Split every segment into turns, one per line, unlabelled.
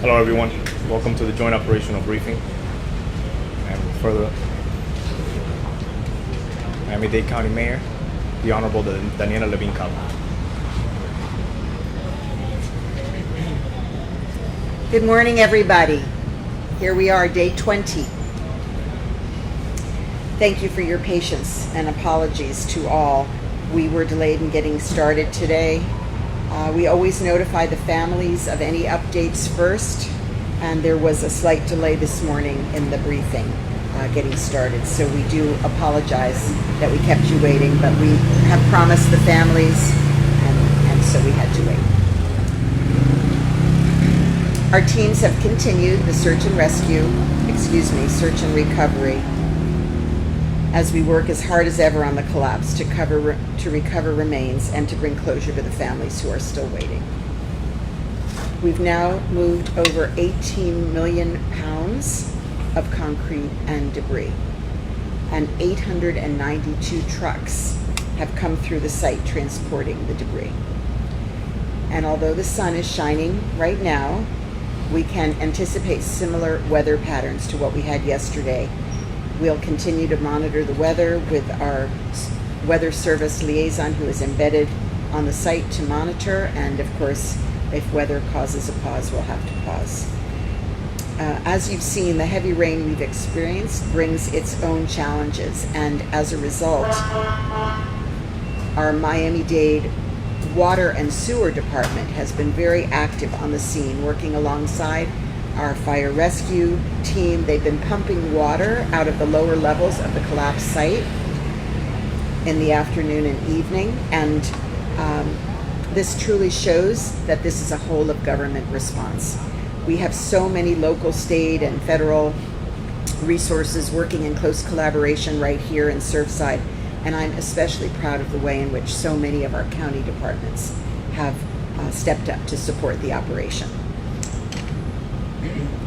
Hello everyone, welcome to the joint operational briefing. And further, Miami-Dade County Mayor, the Honorable Daniella Levine Cava.
Good morning, everybody. Here we are, day 20. Thank you for your patience and apologies to all. We were delayed in getting started today. We always notify the families of any updates first, and there was a slight delay this morning in the briefing getting started. So we do apologize that we kept you waiting, but we have promised the families, and so we had to wait. Our teams have continued the search and recovery, as we work as hard as ever on the collapse to recover remains and to bring closure to the families who are still waiting. We've now moved over 18 million pounds of concrete and debris, and 892 trucks have come through the site transporting the debris. And although the sun is shining right now, we can anticipate similar weather patterns to what we had yesterday. We'll continue to monitor the weather with our weather service liaison who is embedded on the site to monitor, and of course, if weather causes a pause, we'll have to pause. As you've seen, the heavy rain we've experienced brings its own challenges, and as a result, our Miami-Dade Water and Sewer Department has been very active on the scene, working alongside our fire rescue team. They've been pumping water out of the lower levels of the collapsed site in the afternoon and evening, and this truly shows that this is a whole of government response. We have so many local, state, and federal resources working in close collaboration right here in Surfside, and I'm especially proud of the way in which so many of our county departments have stepped up to support the operation.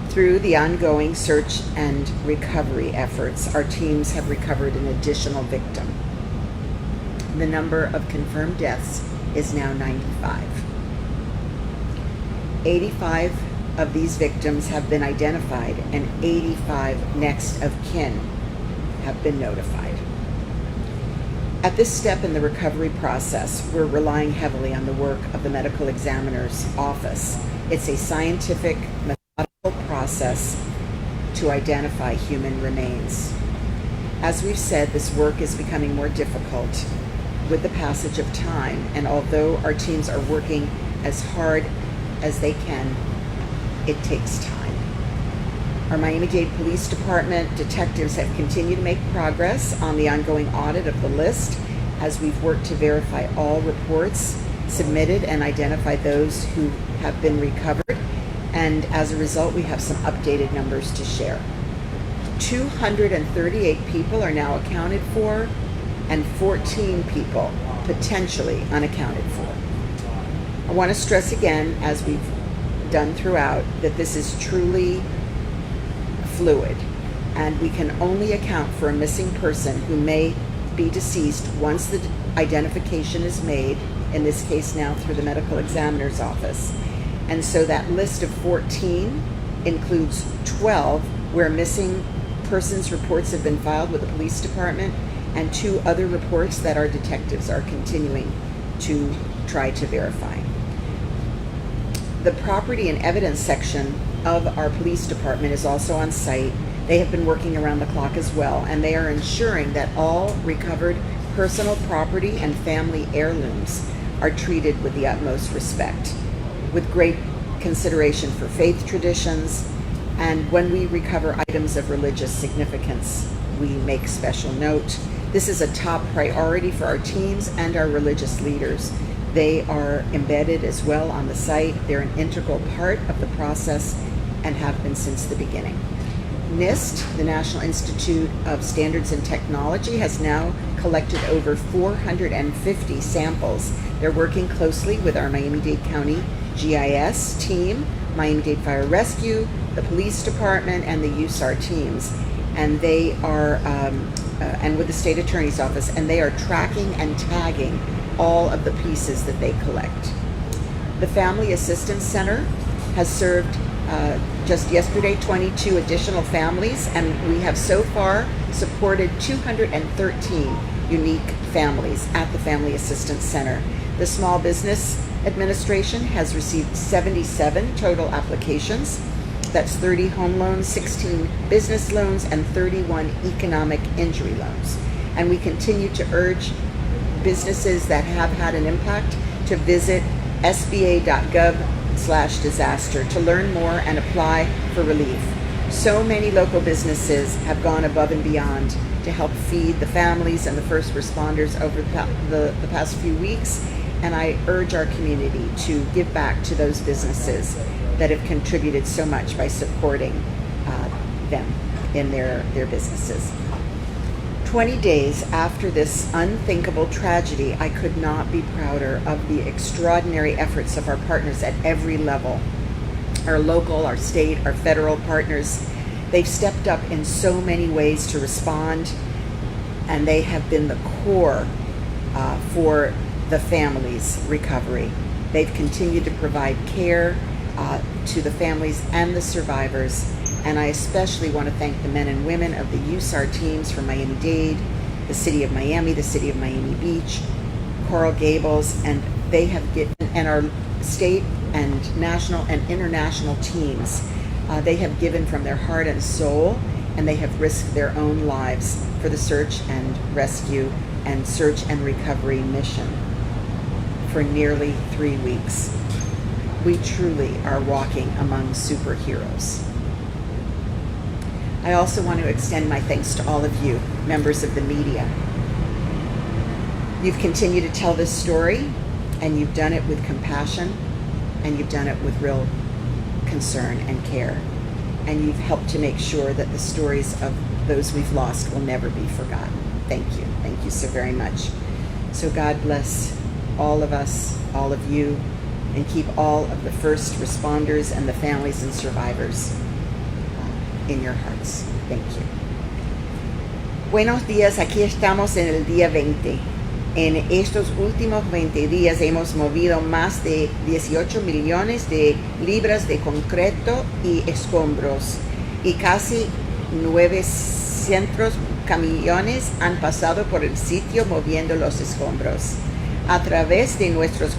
Through the ongoing search and recovery efforts, our teams have recovered an additional victim. The number of confirmed deaths is now 95. 85 of these victims have been identified, and 85 next of kin have been notified. At this step in the recovery process, we're relying heavily on the work of the medical examiner's office. It's a scientific, process to identify human remains. As we've said, this work is becoming more difficult with the passage of time, and although our teams are working as hard as they can, it takes time. Our Miami-Dade Police Department detectives have continued to make progress on the ongoing audit of the list as we've worked to verify all reports submitted and identify those who have been recovered. And as a result, we have some updated numbers to share. 238 people are now accounted for, and 14 people potentially unaccounted for. I want to stress again, as we've done throughout, that this is truly fluid, and we can only account for a missing person who may be deceased once the identification is made, in this case now through the medical examiner's office. And so that list of 14 includes 12 where missing persons reports have been filed with the police department, and 2 other reports that our detectives are continuing to try to verify. The property and evidence section of our police department is also on site. They have been working around the clock as well, and they are ensuring that all recovered personal property and family heirlooms are treated with the utmost respect, with great consideration for faith traditions, and when we recover items of religious significance, we make special note. This is a top priority for our teams and our religious leaders. They are embedded as well on the site. They're an integral part of the process and have been since the beginning. NIST, the National Institute of Standards and Technology, has now collected over 450 samples. They're working closely with our Miami-Dade County GIS team, Miami-Dade Fire Rescue, the police department, and the USAR teams. And they are, and with the state attorney's office, and they are tracking and tagging all of the pieces that they collect. The Family Assistance Center has served Just yesterday, 22 additional families, and we have so far supported 213 unique families at the Family Assistance Center. The Small Business Administration has received 77 total applications. That's 30 home loans, 16 business loans, and 31 economic injury loans. And we continue to urge businesses that have had an impact to visit sba.gov/disaster to learn more and apply for relief. So many local businesses have gone above and beyond to help feed the families and the first responders over the past few weeks, and I urge our community to give back to those businesses that have contributed so much by supporting them in their businesses. 20 days after this unthinkable tragedy, I could not be prouder of the extraordinary efforts of our partners at every level. Our local, our state, our federal partners, they've stepped up in so many ways to respond, and they have been the core for the family's recovery. They've continued to provide care to the families and the survivors. And I especially want to thank the men and women of the USAR teams from Miami-Dade, the City of Miami, the City of Miami Beach, Coral Gables, and they have and our state and national and international teams. They have given from their heart and soul, and they have risked their own lives for the search and rescue and search and recovery mission for nearly 3 weeks. We truly are walking among superheroes. I also want to extend my thanks to all of you, members of the media. You've continued to tell this story, and you've done it with compassion, and you've done it with real concern and care. And you've helped to make sure that the stories of those we've lost will never be forgotten. Thank you. Thank you so very much. So God bless all of us, all of you, and keep all of the first responders and the families and survivors in your hearts. Thank you.
Buenos días, aquí estamos en el día 20. En estos últimos 20 días hemos movido más de 18 millones de libras de concreto y escombros, y casi 900 camiones han pasado por el sitio moviendo los escombros. A través de nuestros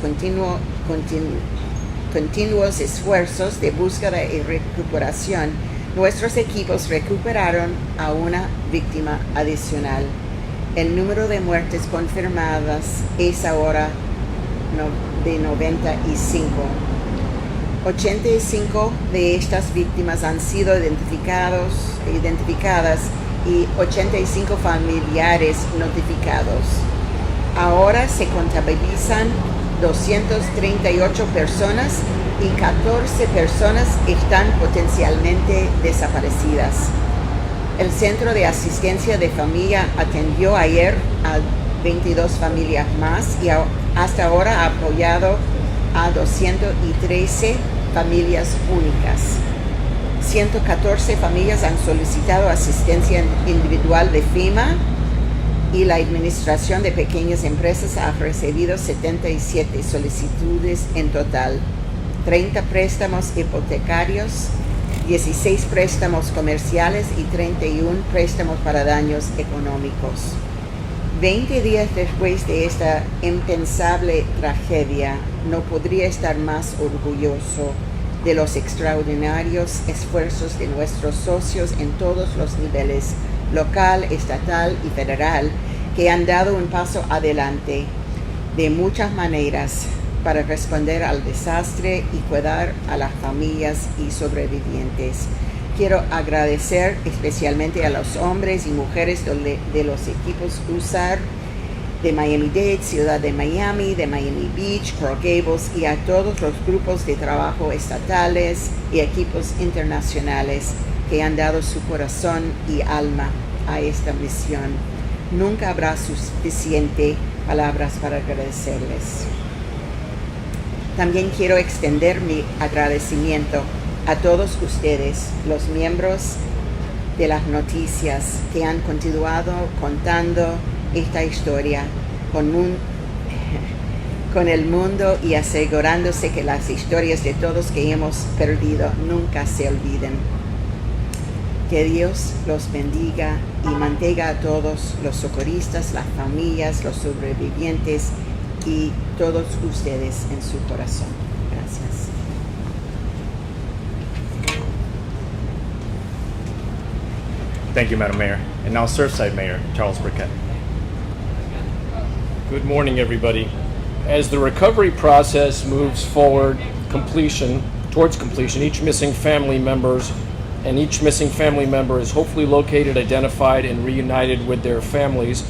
continuos esfuerzos de búsqueda y recuperación, nuestros equipos recuperaron a una víctima adicional. El número de muertes confirmadas es ahora de 95. 85 de estas víctimas han sido identificadas y 85 familiares notificados. Ahora se contabilizan 238 personas y 14 personas están potencialmente desaparecidas. El Centro de Asistencia de Familia atendió ayer a 22 familias más y hasta ahora ha apoyado a 213 familias únicas. 114 familias han solicitado asistencia individual de FEMA y la Administración de Pequeñas Empresas ha recibido 77 solicitudes en total. 30 préstamos hipotecarios, 16 préstamos comerciales y 31 préstamos para daños económicos. 20 días después de esta impensable tragedia, no podría estar más orgulloso de los extraordinarios esfuerzos de nuestros socios en todos los niveles, local, estatal y federal, que han dado un paso adelante de muchas maneras para responder al desastre y cuidar a las familias y sobrevivientes. Quiero agradecer especialmente a los hombres y mujeres de los equipos USAR de Miami-Dade, Ciudad de Miami, de Miami Beach, Coral Gables, y a todos los grupos de trabajo estatales y equipos internacionales que han dado su corazón y alma a esta misión. Nunca habrá suficiente palabras para agradecerles. También quiero extender mi agradecimiento a todos ustedes, los miembros de las noticias, que han continuado contando esta historia con
con el mundo y asegurándose que las historias de todos que hemos perdido nunca se olviden. Que Dios los bendiga y mantenga a todos los socorristas, las familias, los sobrevivientes y todos ustedes en su corazón. Gracias.
Thank you, Madam Mayor. And now Surfside Mayor Charles Burkett.
Good morning, everybody. As the recovery process moves forward towards completion, each missing family member is hopefully located, identified, and reunited with their families.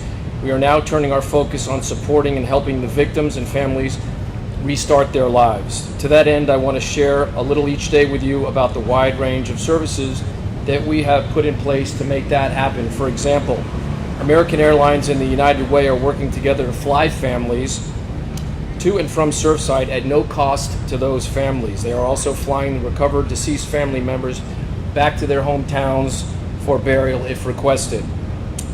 We are now turning our focus on supporting and helping the victims and families restart their lives. To that end, I want to share a little each day with you about the wide range of services that we have put in place to make that happen. For example, American Airlines and the United Way are working together to fly families to and from Surfside at no cost to those families. They are also flying the recovered deceased family members back to their hometowns for burial if requested.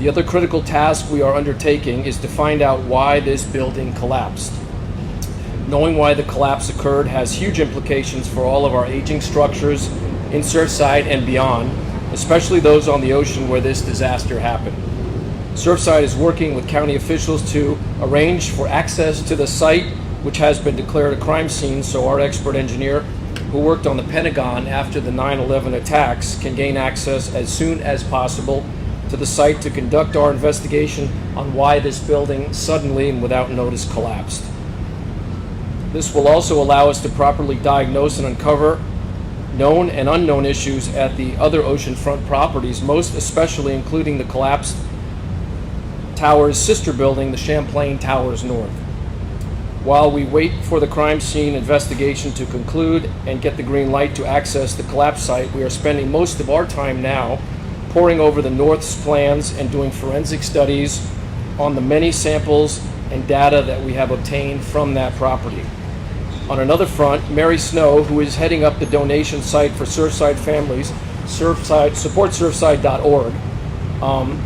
The other critical task we are undertaking is to find out why this building collapsed. Knowing why the collapse occurred has huge implications for all of our aging structures in Surfside and beyond, especially those on the ocean where this disaster happened. Surfside is working with county officials to arrange for access to the site, which has been declared a crime scene, so our expert engineer who worked on the Pentagon after the 9/11 attacks can gain access as soon as possible to the site to conduct our investigation on why this building suddenly and without notice collapsed. This will also allow us to properly diagnose and uncover known and unknown issues at the other oceanfront properties, most especially including the collapsed tower's sister building, the Champlain Towers North. While we wait for the crime scene investigation to conclude and get the green light to access the collapse site, we are spending most of our time now poring over the North's plans and doing forensic studies on the many samples and data that we have obtained from that property. On another front, Mary Snow, who is heading up the donation site for Surfside families, supportsurfside.org,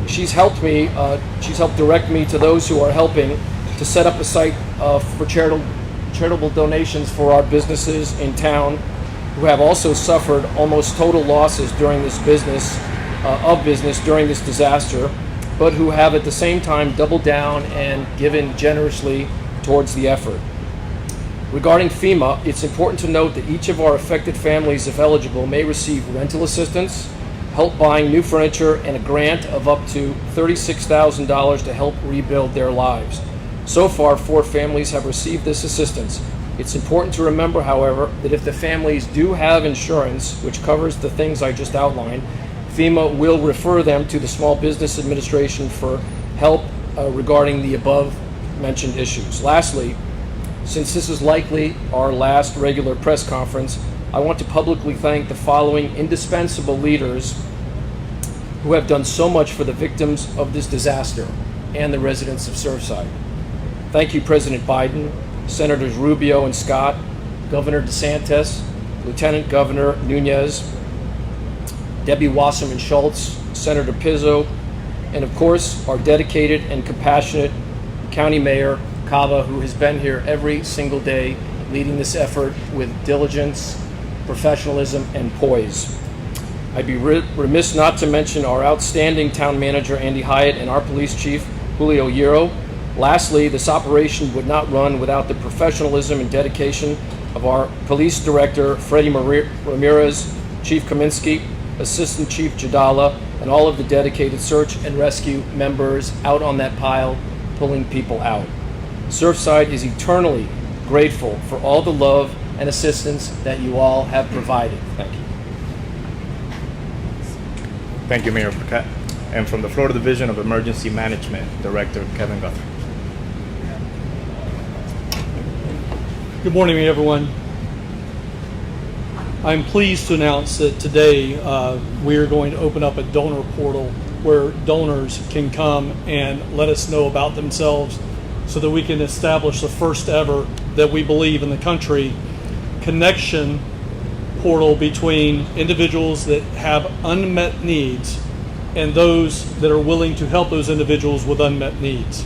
she's helped direct me to those who are helping to set up a site for charitable donations for our businesses in town who have also suffered almost total losses during this business during this disaster, but who have at the same time doubled down and given generously towards the effort. Regarding FEMA, it's important to note that each of our affected families, if eligible, may receive rental assistance, help buying new furniture, and a grant of up to $36,000 to help rebuild their lives. So far, 4 families have received this assistance. It's important to remember, however, that if the families do have insurance, which covers the things I just outlined, FEMA will refer them to the Small Business Administration for help regarding the above-mentioned issues. Lastly, since this is likely our last regular press conference, I want to publicly thank the following indispensable leaders who have done so much for the victims of this disaster and the residents of Surfside. Thank you, President Biden, Senators Rubio and Scott, Governor DeSantis, Lieutenant Governor Nunez, Debbie Wasserman Schultz, Senator Pizzo, and of course, our dedicated and compassionate County Mayor, Cava, who has been here every single day leading this effort with diligence, professionalism, and poise. I'd be remiss not to mention our outstanding town manager, Andy Hyatt, and our police chief, Julio Hierro. Lastly, this operation would not run without the professionalism and dedication of our police director, Freddie Ramirez, Chief Kaminsky, Assistant Chief Jadala, and all of the dedicated search and rescue members out on that pile, pulling people out. Surfside is eternally grateful for all the love and assistance that you all have provided. Thank you.
Thank you, Mayor Burkett. And from the Florida Division of Emergency Management, Director Kevin Guthrie.
Good morning, everyone. I'm pleased to announce that today we are going to open up a donor portal where donors can come and let us know about themselves so that we can establish the first ever, that we believe in the country, connection portal between individuals that have unmet needs and those that are willing to help those individuals with unmet needs.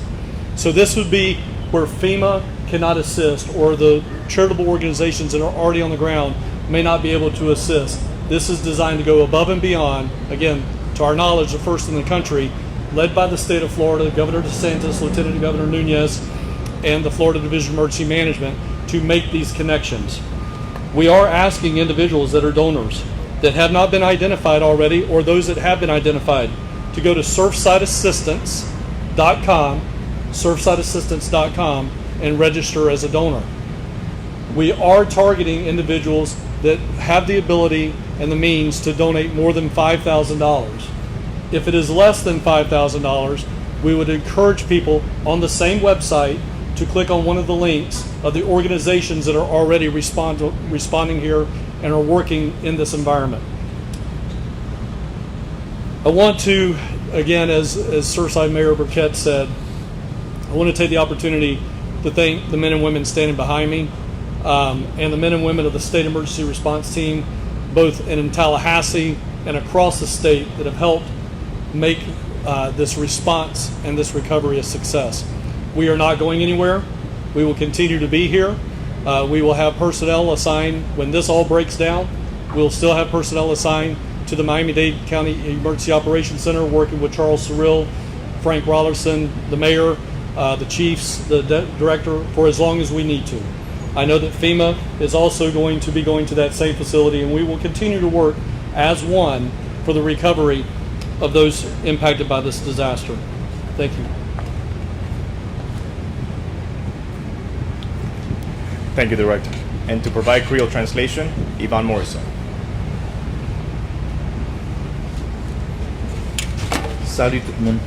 So this would be where FEMA cannot assist, or the charitable organizations that are already on the ground may not be able to assist. This is designed to go above and beyond, again, to our knowledge, the first in the country, led by the state of Florida, Governor DeSantis, Lieutenant Governor Nunez, and the Florida Division of Emergency Management to make these connections. We are asking individuals that are donors that have not been identified already, or those that have been identified, to go to surfsideassistance.com, and register as a donor. We are targeting individuals that have the ability and the means to donate more than $5,000. If it is less than $5,000, we would encourage people on the same website to click on one of the links of the organizations that are already responding here and are working in this environment. I want to, again, as Surfside Mayor Burkett said, I want to take the opportunity to thank the men and women standing behind me, and the men and women of the State Emergency Response Team, both in Tallahassee and across the state, that have helped make this response and this recovery a success. We are not going anywhere. We will continue to be here. We will have personnel assigned when this all breaks down. We'll still have personnel assigned to the Miami-Dade County Emergency Operations Center, working with Charles Cyril, Frank Rollerson, the mayor, the chiefs, the director, for as long as we need to. I know that FEMA is also going to be going to that same facility, and we will continue to work as one for the recovery of those impacted by this disaster. Thank you.
Thank you, Director. And to provide Creole translation, Yvonne Morrison.
Salut tout le monde.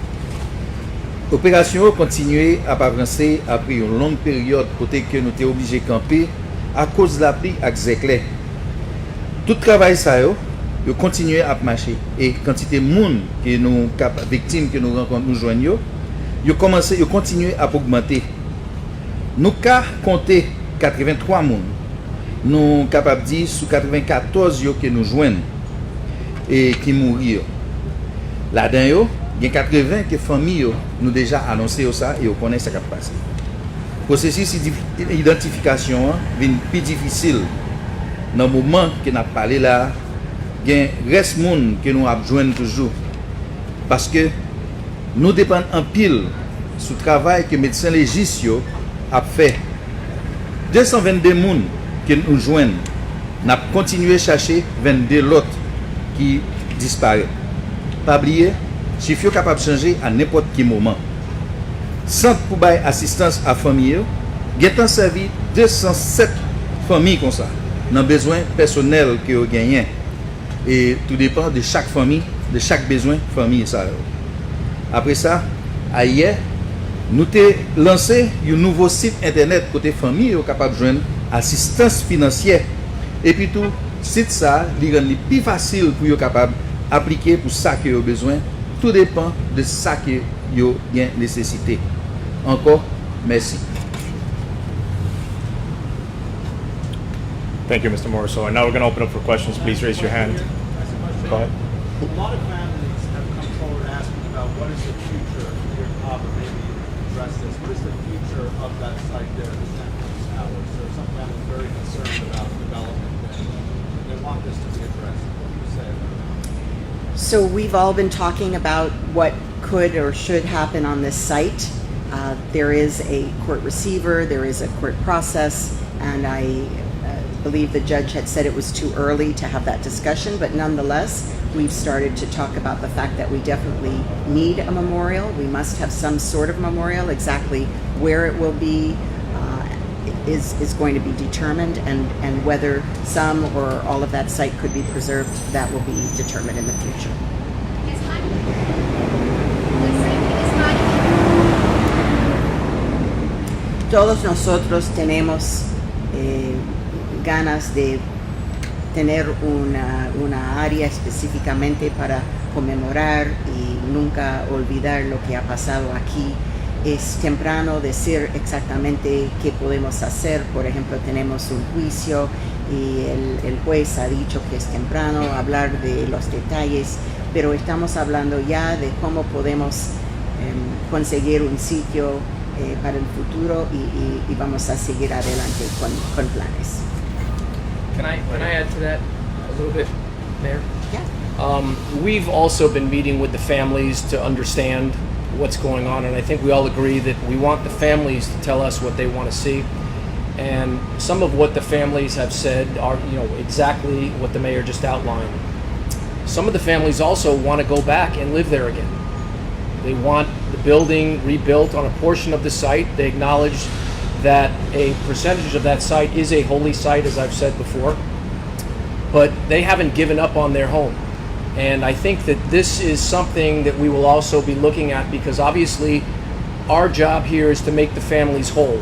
Opération continue à avancer après une longue période côté que nous étions obligés de camper à cause de la pluie et zéclé. Tout travail ça yo continue à marcher et quantité de monde que nous victimes que nous rencontrons nous joignons yo continue à augmenter. Nous ca compter 83 monde. Nous capable dire sous 94 yo que nous joignons et qui mourir. Là-dedans yo il y a 80 que famille nous déjà annoncé ça et on connaît ce qui va passer. Processus d'identification est plus difficile dans le moment que nous avons parlé là. Il y a reste monde que nous avons besoin toujours parce que nous dépendons en pile sur le travail que les médecins légistes ont fait. 222 personnes que nous joignons, nous avons continué à chercher 22 autres qui disparaissent. Pas oublier, chiffre capable de changer à n'importe quel moment. Centre pour bailler assistance à famille, il a servi 207 familles comme ça. Dans besoin personnel que vous gagnez. Et tout dépend de chaque famille, de chaque besoin famille ça. Après ça, hier, nous avons lancé un nouveau site internet côté famille capable de joindre assistance financière. Et puis tout site ça, il rend plus facile pour vous capable appliquer pour ça que vous avez besoin. Tout dépend de ça que vous avez nécessité. Encore, merci.
Thank you, Mr. Morrison. And now we're going to open up for questions. Please raise your hand. Go ahead.
A lot of families have come forward asking about what is the future here in Cava. Maybe you can address this. What is the future of that site there, the Central Towers? There are some families very concerned about development there. They want this to be addressed. What do you say about that?
So we've all been talking about what could or should happen on this site. There is a court receiver, there is a court process, and I believe the judge had said it was too early to have that discussion, but nonetheless, we've started to talk about the fact that we definitely need a memorial. We must have some sort of memorial. Exactly where it will be is going to be determined, and whether some or all of that site could be preserved, that will be determined in the future. Todos nosotros tenemos ganas de tener una área específicamente para conmemorar y nunca olvidar lo que ha pasado aquí. Es temprano decir exactamente qué podemos hacer. Por ejemplo, tenemos un juicio y el juez ha dicho que es temprano hablar de los detalles, pero estamos hablando ya de cómo podemos conseguir un sitio para el futuro y vamos a seguir adelante con planes.
Can I add to that a little bit, Mayor?
Yeah.
We've also been meeting with the families to understand what's going on, and I think we all agree that we want the families to tell us what they want to see. And some of what the families have said are, exactly what the mayor just outlined. Some of the families also want to go back and live there again. They want the building rebuilt on a portion of the site. They acknowledge that a percentage of that site is a holy site, as I've said before, but they haven't given up on their home. And I think that this is something that we will also be looking at, because obviously our job here is to make the families whole.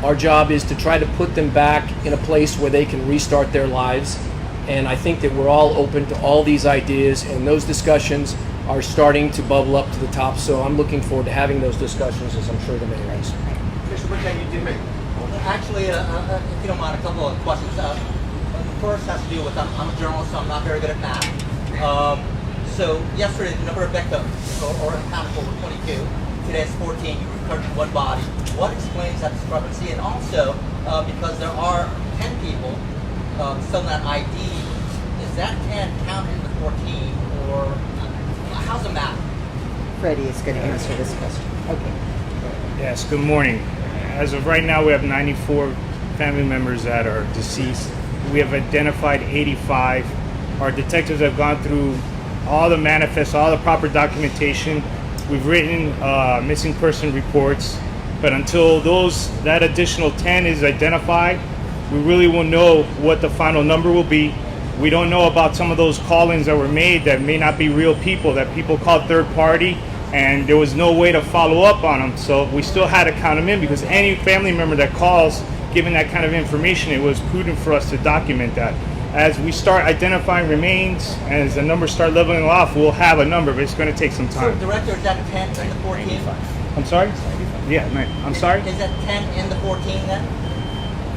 Our job is to try to put them back in a place where they can restart their lives. And I think that we're all open to all these ideas, and those discussions are starting to bubble up to the top. So I'm looking forward to having those discussions, as I'm sure the mayor is.
Commissioner, what can you do?
Actually, if you don't mind, a couple of questions. The first has to do with, I'm a journalist, so I'm not very good at math. So yesterday, the number of victims, or accounted for, were 22. Today it's 14. You recovered one body. What explains that discrepancy? And also, because there are 10 people still not ID, is that 10 counted in the 14, or how's the math?
Freddie is going to answer this question. Okay.
Yes, good morning. As of right now, we have 94 family members that are deceased. We have identified 85. Our detectives have gone through all the manifests, all the proper documentation. We've written missing person reports, but until that additional 10 is identified, we really won't know what the final number will be. We don't know about some of those call-ins that were made that may not be real people, that people called third party, and there was no way to follow up on them. So we still had to count them in, because any family member that calls, given that kind of information, it was prudent for us to document that. As we start identifying remains, and as the numbers start leveling off, we'll have a number, but it's going to take some time.
So, Director, is that 10 in the 14?
I'm sorry? Yeah, I'm sorry?
Is that 10 in the 14 then?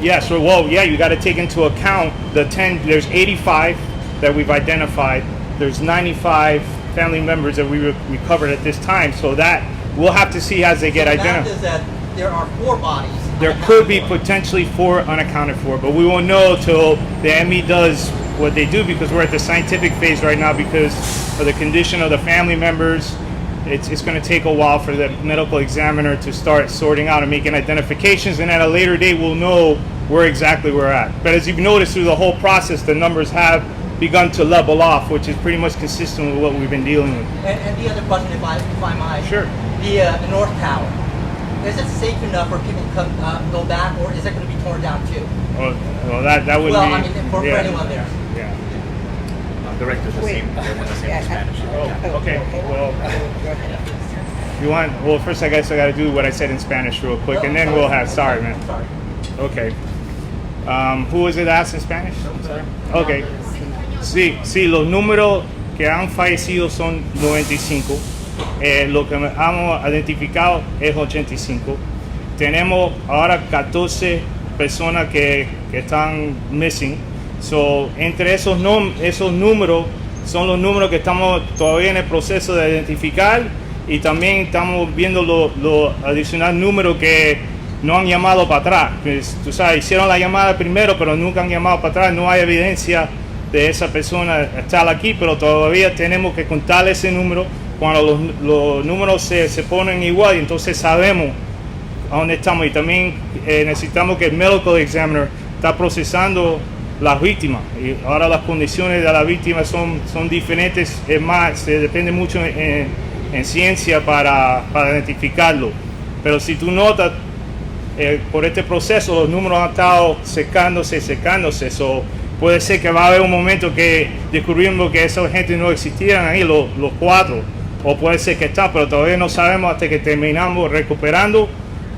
Yeah, so, you got to take into account the 10, there's 85 that we've identified. There's 95 family members that we recovered at this time, so that we'll have to see as they get identified.
The math is that there are 4 bodies.
There could be potentially 4 unaccounted for, but we won't know till the ME does what they do, because we're at the scientific phase right now because of the condition of the family members. It's going to take a while for the medical examiner to start sorting out and making identifications, and at a later date we'll know where exactly we're at. But as you've noticed through the whole process, the numbers have begun to level off, which is pretty much consistent with what we've been dealing with.
And the other question, if I might.
Sure.
The North Tower. Is it safe enough for people to go back, or is it going to be torn down too?
Well, that would be.
Well, I mean, for anyone there.
Yeah. Director's the same. They want the same in Spanish.
Oh,
Okay. Well, you want? Well, first I guess I got to do what I said in Spanish real quick, and then we'll have. Sorry, man.
Sorry.
Okay. Who was it asked in Spanish? Okay. Sí, los números que han fallecido son 95. Lo que hemos identificado es 85. Tenemos ahora 14 personas que están missing. So, entre esos números son los números que estamos todavía en el proceso de identificar, y también estamos viendo los adicionales números que no han llamado para atrás. Pues, tú sabes, hicieron la llamada primero, pero nunca han llamado para atrás. No hay evidencia de esa persona estar aquí, pero todavía tenemos que contar ese número. Cuando los números se ponen igual, entonces sabemos a dónde estamos. Y también necesitamos que el medical examiner está procesando las víctimas. Y ahora las condiciones de las víctimas son diferentes. Es más, se depende mucho en ciencia para identificarlo. Pero si tú notas, por este proceso los números han estado secándose. So, puede ser que va a haber un momento que descubrimos que esa gente no existían ahí, los 4. O puede ser que está, pero todavía no sabemos hasta que terminamos recuperando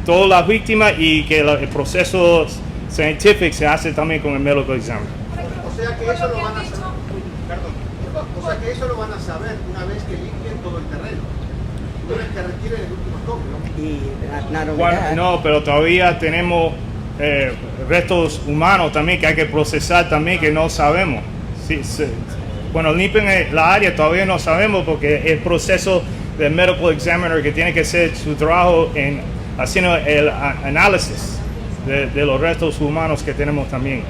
todas las víctimas y que el proceso científico se hace también con el medical examiner.
O sea que eso lo van a saber. Perdón. O sea que eso lo van a saber una vez que limpien todo el terreno. Una vez que retiren el último toque, ¿no?
Y not only
Bueno,
that,
no, pero todavía tenemos restos humanos también que hay que procesar también, que no sabemos. Cuando limpian la área todavía no sabemos, porque el proceso del medical examiner que tiene que hacer su trabajo en haciendo el análisis de los restos humanos que tenemos también.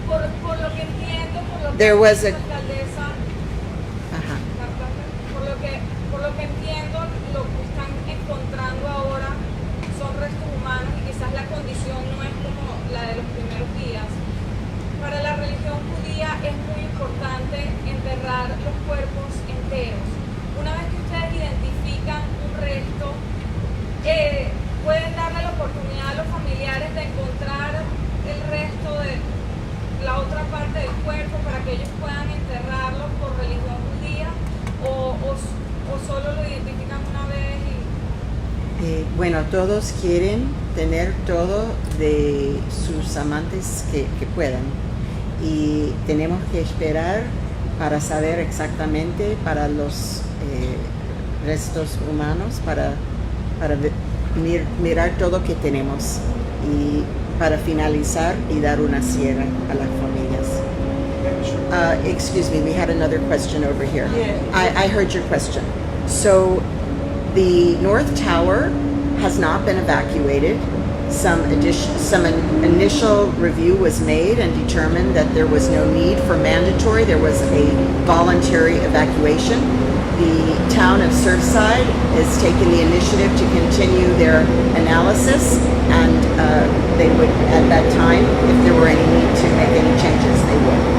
Por lo que entiendo,
There was a-
alcaldesa,
Ajá.
por lo que entiendo, lo que están encontrando ahora son restos humanos y quizás la condición no es como la de los primeros días. Para la religión judía es muy importante enterrar los cuerpos enteros. Una vez que ustedes identifican un resto, pueden darle la oportunidad a los familiares de encontrar el resto de la otra parte del cuerpo para que ellos puedan enterrarlo por religión judía o solo lo identifican una vez y...
Bueno, todos quieren tener todo de sus amantes que puedan y tenemos que esperar para saber exactamente para los restos humanos, para mirar todo que tenemos y para finalizar y dar una cierre a las familias. Excuse me, we had another question over here. I heard your question. So the North Tower has not been evacuated. Some initial review was made and determined that there was no need for mandatory. There was a voluntary evacuation. The town of Surfside is taking the initiative to continue their analysis, and they would, at that time, if there were any need to make any changes, they would.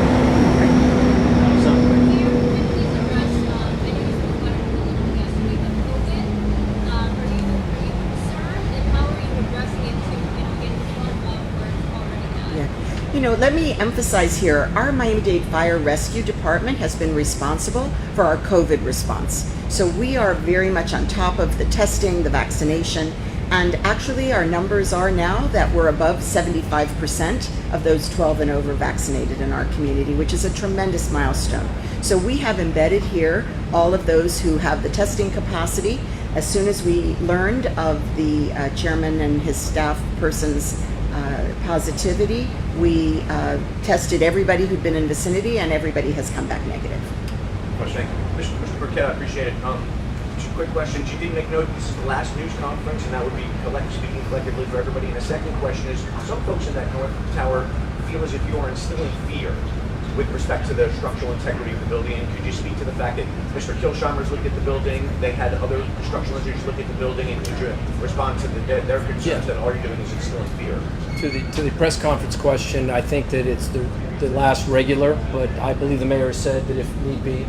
You know, let me emphasize here, our Miami-Dade Fire Rescue Department has been responsible for our COVID response. So we are very much on top of the testing, the vaccination, and actually our numbers are now that we're above 75% of those 12 and over vaccinated in our community, which is a tremendous milestone. So we have embedded here all of those who have the testing capacity. As soon as we learned of the chairman and his staff person's positivity, we tested everybody who'd been in vicinity, and everybody has come back negative.
Thank you. Mr. Burkett, I appreciate it. Just a quick question. You did make note this is the last news conference, and that would be speaking collectively for everybody. And the second question is, some folks in that North Tower feel as if you are instilling fear with respect to the structural integrity of the building. And could you speak to the fact that Mr. Kilsheimer's looked at the building, they had other structural engineers look at the building, and could you respond to their concerns that all you're doing is instilling fear?
To the press conference question, I think that it's the last regular, but I believe the mayor said that if need be.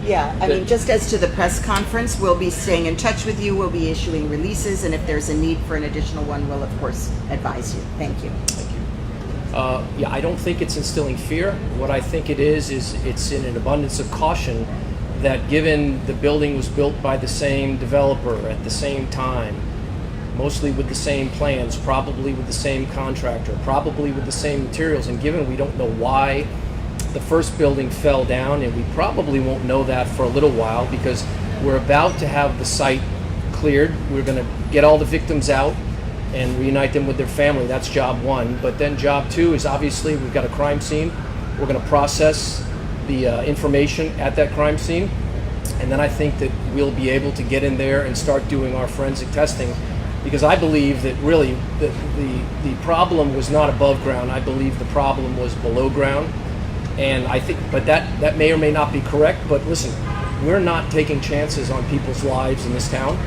Yeah, I mean, just as to the press conference, we'll be staying in touch with you, we'll be issuing releases, and if there's a need for an additional one, we'll of course advise you. Thank you.
Thank you. Yeah, I don't think it's instilling fear. What I think it is it's in an abundance of caution that given the building was built by the same developer at the same time, mostly with the same plans, probably with the same contractor, probably with the same materials, and given we don't know why the first building fell down, and we probably won't know that for a little while because we're about to have the site cleared. We're going to get all the victims out and reunite them with their family. That's job one. But then job two is obviously we've got a crime scene. We're going to process the information at that crime scene. And then I think that we'll be able to get in there and start doing our forensic testing, because I believe that really the problem was not above ground. I believe the problem was below ground. And I think, but that may or may not be correct. But listen, we're not taking chances on people's lives in this town.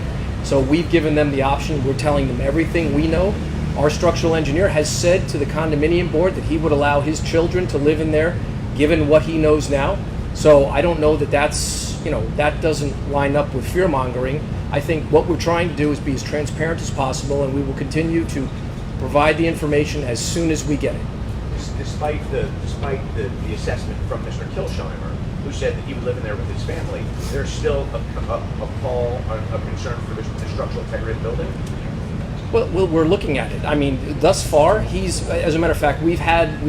So we've given them the option. We're telling them everything we know. Our structural engineer has said to the condominium board that he would allow his children to live in there, given what he knows now. So I don't know that that doesn't line up with fear mongering. I think what we're trying to do is be as transparent as possible, and we will continue to provide the information as soon as we get it.
Despite the assessment from Mr. Kilsheimer, who said that he would live in there with his family, there's still a call, a concern for the structural integrity of the building?
Well, we're looking at it. I mean, thus far, as a matter of fact, we've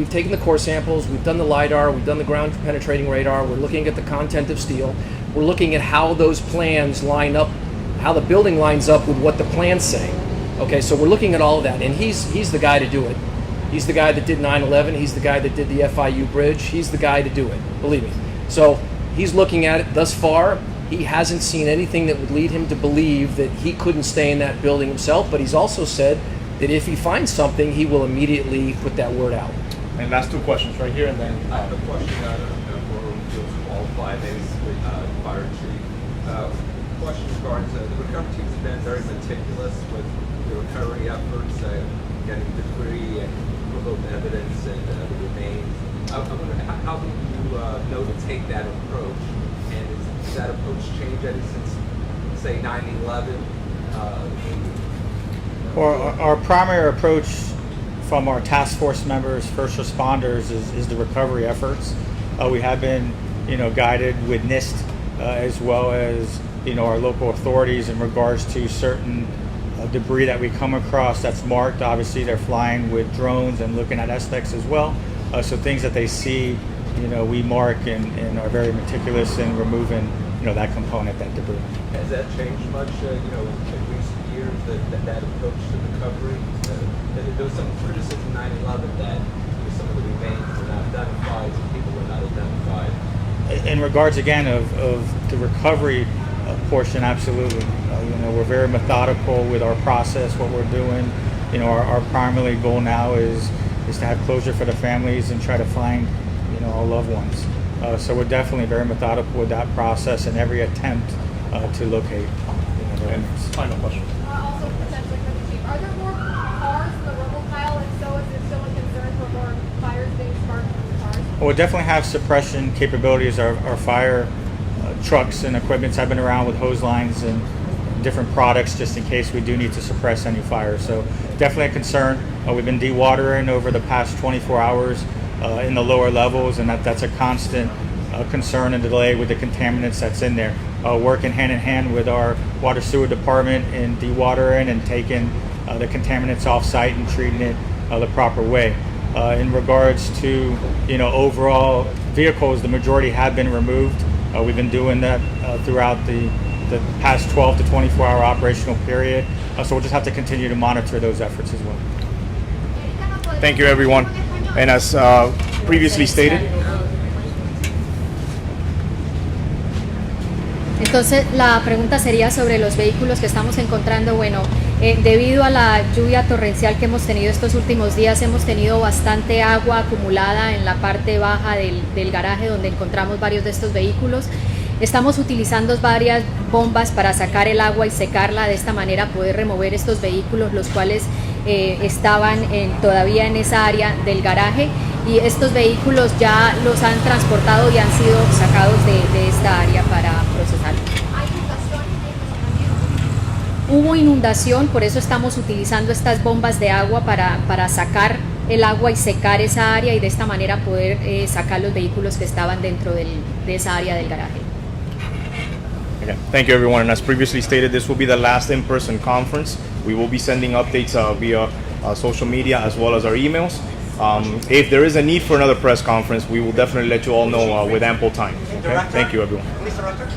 taken the core samples, we've done the LiDAR, we've done the ground penetrating radar, we're looking at the content of steel, we're looking at how those plans line up, how the building lines up with what the plans say. Okay, so we're looking at all of that, and he's the guy to do it. He's the guy that did 9/11, he's the guy that did the FIU bridge, he's the guy to do it, believe me. So he's looking at it thus far. He hasn't seen anything that would lead him to believe that he couldn't stay in that building himself, but he's also said that if he finds something, he will immediately put that word out.
And last two questions right here, and then
I have a question I don't know if everyone feels qualified, maybe Fire Chief. Question regards the recovery team's been very meticulous with the recovery efforts, getting debris and remote evidence and the remains. I wonder, how do you know to take that approach? And is that approach changed any since, say, 9/11?
Our primary approach from our task force members, first responders, is the recovery efforts. We have been, guided with NIST as well as, our local authorities in regards to certain debris that we come across that's marked. Obviously, they're flying with drones and looking at SDEX as well. So things that they see, we mark and are very meticulous in removing, that component, that debris.
Has that changed much, in recent years, that approach to recovery? There was some criticism 9/11 that some of the remains were not identified, some people were not identified.
In regards, again, of the recovery portion, absolutely. We're very methodical with our process, what we're doing. Our primary goal now is to have closure for the families and try to find, our loved ones. So we're definitely very methodical with that process and every attempt to locate the
and
remains.
final question.
Also potentially for the chief, are there more cars in the rubble pile? If so, is it still a concern for more fires being sparked from the cars?
Well, we definitely have suppression capabilities. Our fire trucks and equipments have been around with hose lines and different products just in case we do need to suppress any fires. So definitely a concern. We've been dewatering over the past 24 hours in the lower levels, and that's a constant concern and delay with the contaminants that's in there. Working hand in hand with our water sewer department in dewatering and taking the contaminants off site and treating it the proper way. In regards to overall vehicles, the majority have been removed. We've been doing that throughout the past 12 to 24 hour operational period. So we'll just have to continue to monitor those efforts as well.
Thank you, everyone. And as previously stated,
Entonces la pregunta sería sobre los vehículos que estamos encontrando. Bueno, debido a la lluvia torrencial que hemos tenido estos últimos días, hemos tenido bastante agua acumulada en la parte baja del garaje donde encontramos varios de estos vehículos. Estamos utilizando varias bombas para sacar el agua y secarla, de esta manera poder remover estos vehículos, los cuales estaban todavía en esa área del garaje, y estos vehículos ya los han transportado y han sido sacados de esta área para procesarlos. Hubo inundación, por eso estamos utilizando estas bombas de agua para sacar el agua y secar esa área, y de esta manera poder sacar los vehículos que estaban dentro de esa área del garaje.
again, thank you, everyone. And as previously stated, this will be the last in-person conference. We will be sending updates via social media as well as our emails. If there is a need for another press conference, we will definitely let you all know with ample time. Okay? Thank you, everyone.
Police Director?